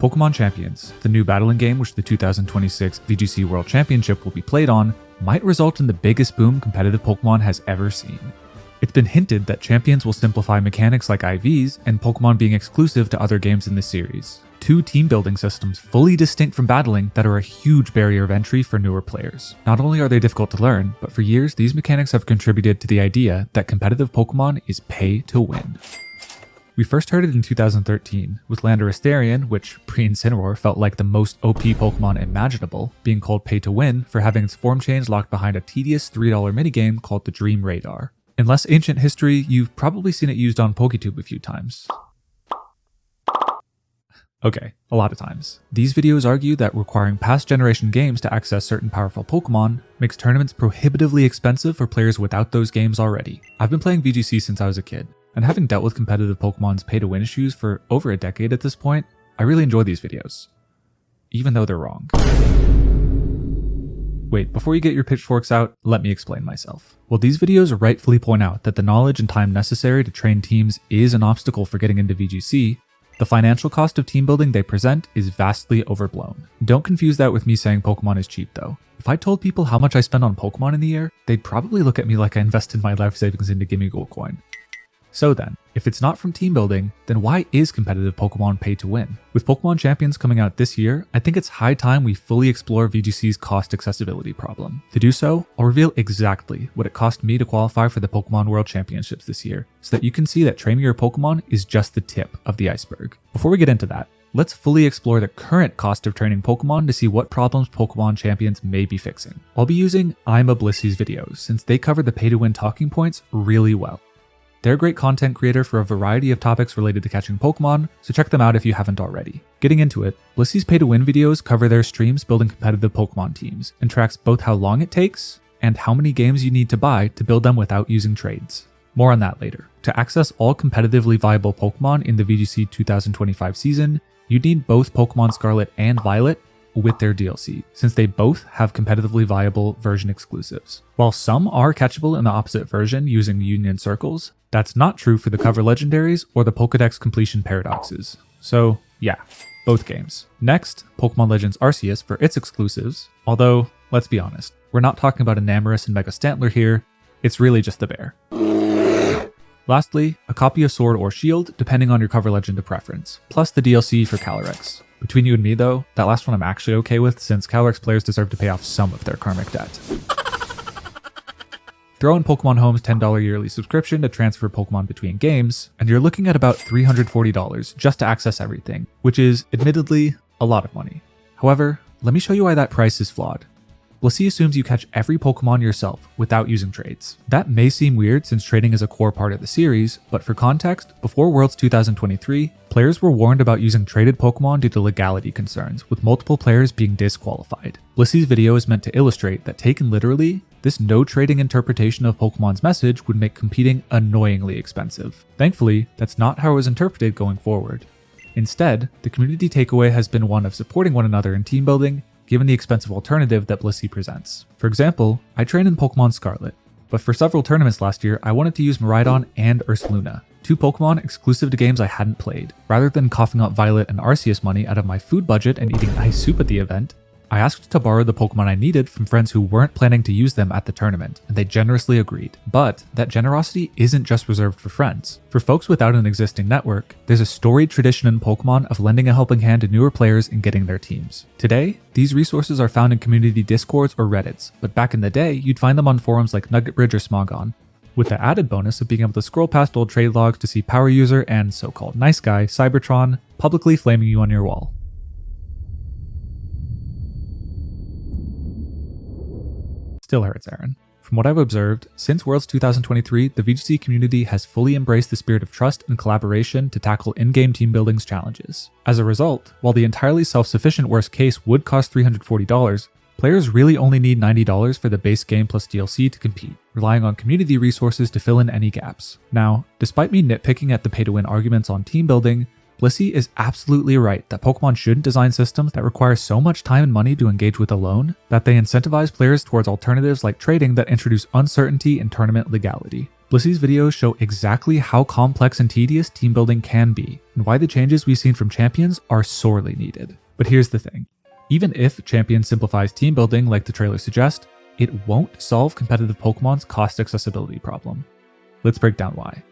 Pokemon Champions, the new battling game which the 2026 VGC World Championship will be played on, might result in the biggest boom competitive Pokemon has ever seen. It's been hinted that Champions will simplify mechanics like IVs and Pokemon being exclusive to other games in the series. Two team building systems fully distinct from battling that are a huge barrier of entry for newer players. Not only are they difficult to learn, but for years these mechanics have contributed to the idea that competitive Pokemon is pay to win. We first heard it in 2013, with Landorus, which pre-Incineroar felt like the most OP Pokemon imaginable, being called pay to win for having its form change locked behind a tedious $3 minigame called the Dream Radar. In less ancient history, you've probably seen it used on PokeTube a few times. Okay, a lot of times. These videos argue that requiring past generation games to access certain powerful Pokemon makes tournaments prohibitively expensive for players without those games already. I've been playing VGC since I was a kid, and having dealt with competitive Pokemon's pay-to-win issues for over a decade at this point, I really enjoy these videos. Even though they're wrong. Wait, before you get your pitchforks out, let me explain myself. While these videos rightfully point out that the knowledge and time necessary to train teams is an obstacle for getting into VGC, the financial cost of team building they present is vastly overblown. Don't confuse that with me saying Pokemon is cheap though. If I told people how much I spend on Pokemon in the year, they'd probably look at me like I invested my life savings into Gimme Gold Coin. So then, if it's not from team building, then why is competitive Pokemon pay to win? With Pokemon Champions coming out this year, I think it's high time we fully explore VGC's cost accessibility problem. To do so, I'll reveal exactly what it cost me to qualify for the Pokemon World Championships this year, so that you can see that training your Pokemon is just the tip of the iceberg. Before we get into that, let's fully explore the current cost of training Pokemon to see what problems Pokemon Champions may be fixing. I'll be using I'm a Blissy's videos, since they cover the pay to win talking points really well. They're a great content creator for a variety of topics related to catching Pokemon, so check them out if you haven't already. Getting into it, Blissy's pay-to-win videos cover their streams building competitive Pokemon teams, and tracks both how long it takes and how many games you need to buy to build them without using trades. More on that later. To access all competitively viable Pokemon in the VGC 2025 season, you need both Pokemon Scarlet and Violet with their DLC, since they both have competitively viable version exclusives. While some are catchable in the opposite version using Union Circles, that's not true for the cover legendaries or the Pokedex completion paradoxes. So yeah, both games. Next, Pokemon Legends Arceus for its exclusives, although, let's be honest, we're not talking about Enamorus and Mega Stantler here, it's really just the bear. Lastly, a copy of Sword or Shield, depending on your cover legend of preference, plus the DLC for Calyrex. Between you and me though, that last one I'm actually okay with since Calyrex players deserve to pay off some of their karmic debt. Throw in Pokemon Home's $10 yearly subscription to transfer Pokemon between games, and you're looking at about $340 just to access everything, which is, admittedly, a lot of money. However, let me show you why that price is flawed. Blissey assumes you catch every Pokemon yourself without using trades. That may seem weird since trading is a core part of the series, but for context, before Worlds 2023, players were warned about using traded Pokemon due to legality concerns, with multiple players being disqualified. Blissey's video is meant to illustrate that taken literally, this no trading interpretation of Pokemon's message would make competing annoyingly expensive. Thankfully, that's not how it was interpreted going forward. Instead, the community takeaway has been one of supporting one another in team building, given the expensive alternative that Blissey presents. For example, I trained in Pokemon Scarlet, but for several tournaments last year, I wanted to use Miraidon and Ursaluna, two Pokemon exclusive to games I hadn't played. Rather than coughing up Violet and Arceus money out of my food budget and eating ice soup at the event, I asked to borrow the Pokemon I needed from friends who weren't planning to use them at the tournament, and they generously agreed. But that generosity isn't just reserved for friends. For folks without an existing network, there's a storied tradition in Pokemon of lending a helping hand to newer players in getting their teams. Today, these resources are found in community discords or reddits, but back in the day, you'd find them on forums like Nugget Bridge or Smogon, with the added bonus of being able to scroll past old trade logs to see power user and so-called nice guy, Cybertron, publicly flaming you on your wall. Still hurts, Aaron. From what I've observed, since Worlds 2023, the VGC community has fully embraced the spirit of trust and collaboration to tackle in-game team building's challenges. As a result, while the entirely self-sufficient worst case would cost $340, players really only need $90 for the base game plus DLC to compete, relying on community resources to fill in any gaps. Now, despite me nitpicking at the pay-to-win arguments on team building, Blissey is absolutely right that Pokemon shouldn't design systems that require so much time and money to engage with alone that they incentivize players towards alternatives like trading that introduce uncertainty and tournament legality. Blissy's videos show exactly how complex and tedious team building can be, and why the changes we've seen from Champions are sorely needed. But here's the thing. Even if Champions simplifies team building like the trailer suggests, it won't solve competitive Pokemon's cost accessibility problem. Let's break down why.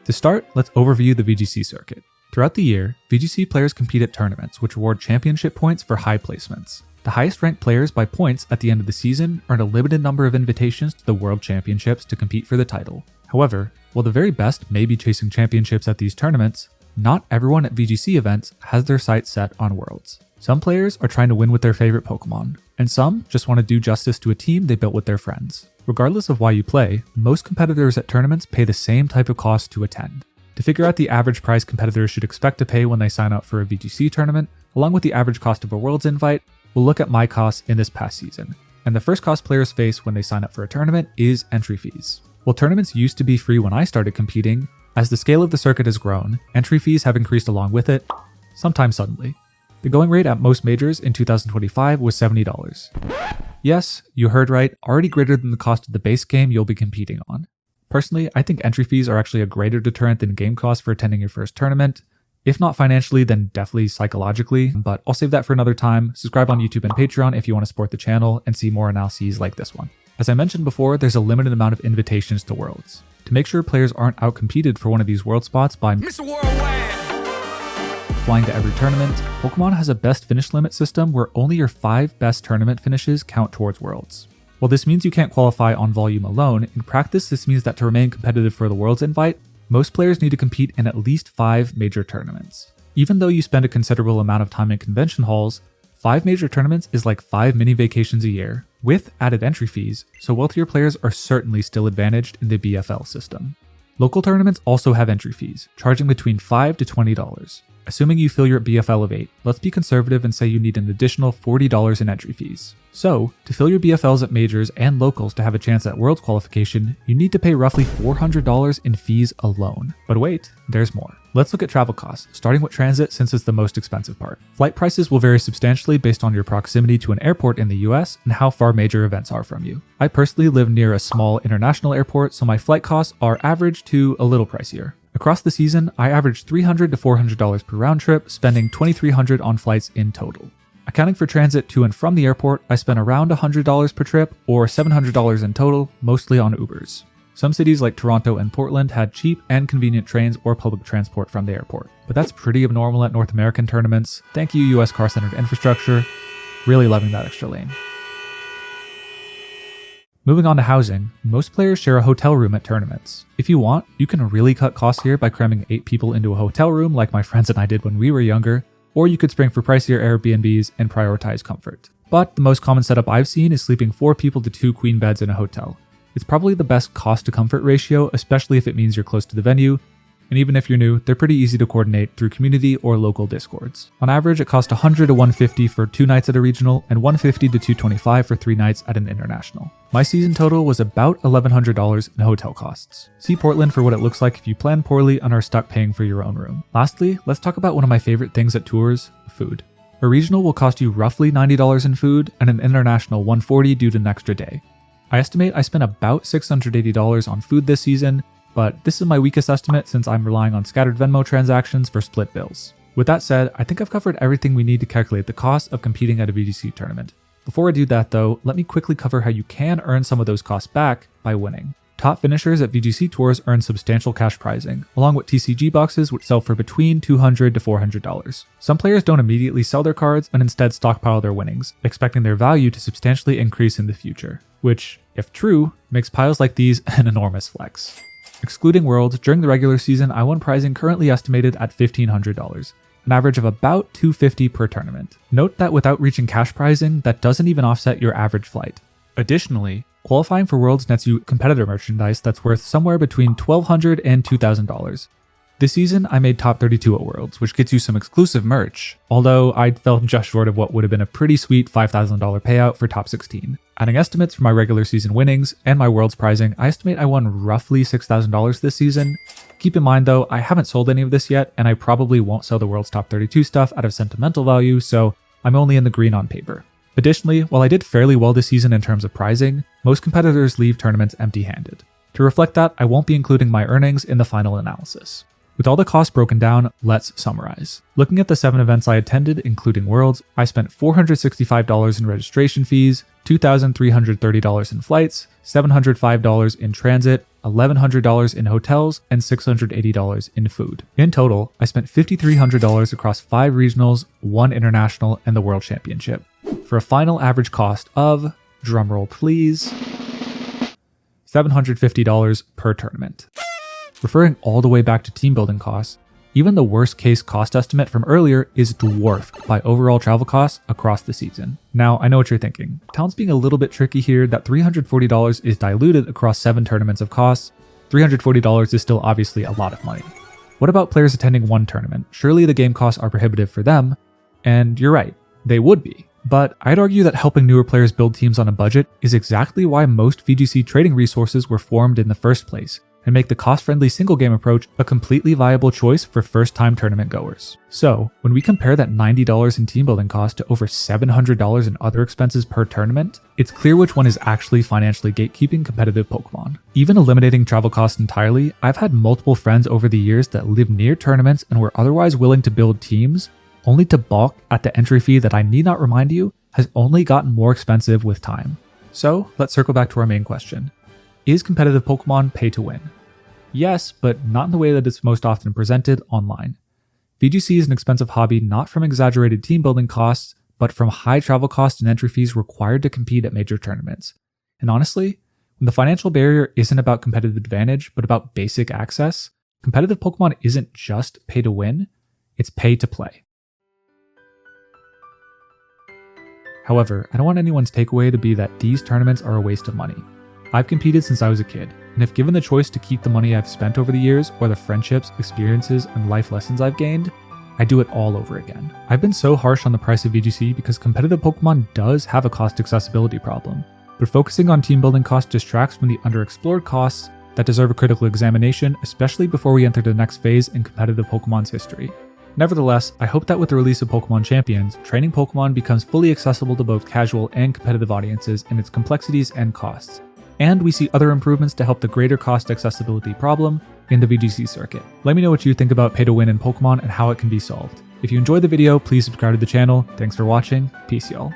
To start, let's overview the VGC circuit. Throughout the year, VGC players compete at tournaments which award championship points for high placements. The highest ranked players by points at the end of the season earn a limited number of invitations to the World Championships to compete for the title. However, while the very best may be chasing championships at these tournaments, not everyone at VGC events has their sights set on Worlds. Some players are trying to win with their favorite Pokemon, and some just want to do justice to a team they built with their friends. Regardless of why you play, most competitors at tournaments pay the same type of cost to attend. To figure out the average price competitors should expect to pay when they sign up for a VGC tournament, along with the average cost of a Worlds invite, we'll look at my costs in this past season. And the first cost players face when they sign up for a tournament is entry fees. While tournaments used to be free when I started competing, as the scale of the circuit has grown, entry fees have increased along with it, sometimes suddenly. The going rate at most majors in 2025 was $70. Yes, you heard right, already greater than the cost of the base game you'll be competing on. Personally, I think entry fees are actually a greater deterrent than game costs for attending your first tournament. If not financially, then definitely psychologically, but I'll save that for another time. Subscribe on YouTube and Patreon if you want to support the channel and see more analyses like this one. As I mentioned before, there's a limited amount of invitations to Worlds. To make sure players aren't outcompeted for one of these World spots by Mr. Worldwide flying to every tournament, Pokemon has a best finish limit system where only your 5 best tournament finishes count towards Worlds. While this means you can't qualify on volume alone, in practice this means that to remain competitive for the Worlds invite, most players need to compete in at least 5 major tournaments. Even though you spend a considerable amount of time in convention halls, 5 major tournaments is like 5 mini vacations a year, with added entry fees, so wealthier players are certainly still advantaged in the BFL system. Local tournaments also have entry fees, charging between $5 to $20. Assuming you fill your BFL of 8, let's be conservative and say you need an additional $40 in entry fees. So, to fill your BFLs at majors and locals to have a chance at Worlds qualification, you need to pay roughly $400 in fees alone. But wait, there's more. Let's look at travel costs, starting with transit since it's the most expensive part. Flight prices will vary substantially based on your proximity to an airport in the US and how far major events are from you. I personally live near a small international airport, so my flight costs are average to a little pricier. Across the season, I averaged $300 to $400 per round trip, spending $2,300 on flights in total. Accounting for transit to and from the airport, I spent around $100 per trip, or $700 in total, mostly on Ubers. Some cities like Toronto and Portland had cheap and convenient trains or public transport from the airport, but that's pretty abnormal at North American tournaments. Thank you, US car-centered infrastructure. Really loving that extra lane. Moving on to housing, most players share a hotel room at tournaments. If you want, you can really cut costs here by cramming 8 people into a hotel room like my friends and I did when we were younger, or you could spring for pricier Airbnbs and prioritize comfort. But the most common setup I've seen is sleeping 4 people to 2 queen beds in a hotel. It's probably the best cost to comfort ratio, especially if it means you're close to the venue, and even if you're new, they're pretty easy to coordinate through community or local discords. On average, it costs $100 to $150 for 2 nights at a regional, and $150 to $225 for 3 nights at an international. My season total was about $1,100 in hotel costs. See Portland for what it looks like if you plan poorly and are stuck paying for your own room. Lastly, let's talk about one of my favorite things at tours, food. A regional will cost you roughly $90 in food, and an international $140 due to an extra day. I estimate I spent about $680 on food this season, but this is my weakest estimate since I'm relying on scattered Venmo transactions for split bills. With that said, I think I've covered everything we need to calculate the cost of competing at a VGC tournament. Before I do that though, let me quickly cover how you can earn some of those costs back by winning. Top finishers at VGC tours earn substantial cash prizing, along with TCG boxes which sell for between $200 to $400. Some players don't immediately sell their cards and instead stockpile their winnings, expecting their value to substantially increase in the future, which, if true, makes piles like these an enormous flex. Excluding Worlds, during the regular season, I won prizing currently estimated at $1,500, an average of about $250 per tournament. Note that without reaching cash prizing, that doesn't even offset your average flight. Additionally, qualifying for Worlds nets you competitor merchandise that's worth somewhere between $1,200 and $2,000. This season, I made top 32 at Worlds, which gets you some exclusive merch, although I fell just short of what would have been a pretty sweet $5,000 payout for top 16. Adding estimates for my regular season winnings and my Worlds prizing, I estimate I won roughly $6,000 this season. Keep in mind though, I haven't sold any of this yet, and I probably won't sell the Worlds top 32 stuff out of sentimental value, so I'm only in the green on paper. Additionally, while I did fairly well this season in terms of prizing, most competitors leave tournaments empty-handed. To reflect that, I won't be including my earnings in the final analysis. With all the costs broken down, let's summarize. Looking at the 7 events I attended, including Worlds, I spent $465 in registration fees, $2,330 in flights, $705 in transit, $1,100 in hotels, and $680 in food. In total, I spent $5,300 across 5 regionals, 1 international, and the World Championship, for a final average cost of, drumroll please, $750 per tournament. Referring all the way back to team building costs, even the worst case cost estimate from earlier is dwarfed by overall travel costs across the season. Now, I know what you're thinking. Talent's being a little bit tricky here, that $340 is diluted across 7 tournaments of costs. $340 is still obviously a lot of money. What about players attending 1 tournament? Surely the game costs are prohibitive for them, and you're right, they would be. But I'd argue that helping newer players build teams on a budget is exactly why most VGC trading resources were formed in the first place, and make the cost-friendly single-game approach a completely viable choice for first-time tournament goers. So, when we compare that $90 in team building cost to over $700 in other expenses per tournament, it's clear which one is actually financially gatekeeping competitive Pokemon. Even eliminating travel costs entirely, I've had multiple friends over the years that live near tournaments and were otherwise willing to build teams, only to balk at the entry fee that I need not remind you has only gotten more expensive with time. So, let's circle back to our main question. Is competitive Pokemon pay to win? Yes, but not in the way that it's most often presented online. VGC is an expensive hobby not from exaggerated team building costs, but from high travel costs and entry fees required to compete at major tournaments. And honestly, when the financial barrier isn't about competitive advantage, but about basic access, competitive Pokemon isn't just pay to win, it's pay to play. However, I don't want anyone's takeaway to be that these tournaments are a waste of money. I've competed since I was a kid, and if given the choice to keep the money I've spent over the years, or the friendships, experiences, and life lessons I've gained, I do it all over again. I've been so harsh on the price of VGC because competitive Pokemon does have a cost accessibility problem, but focusing on team building costs distracts from the underexplored costs that deserve a critical examination, especially before we enter the next phase in competitive Pokemon's history. Nevertheless, I hope that with the release of Pokemon Champions, training Pokemon becomes fully accessible to both casual and competitive audiences in its complexities and costs. And we see other improvements to help the greater cost accessibility problem in the VGC circuit. Let me know what you think about pay to win in Pokemon and how it can be solved. If you enjoyed the video, please subscribe to the channel. Thanks for watching. Peace, y'all.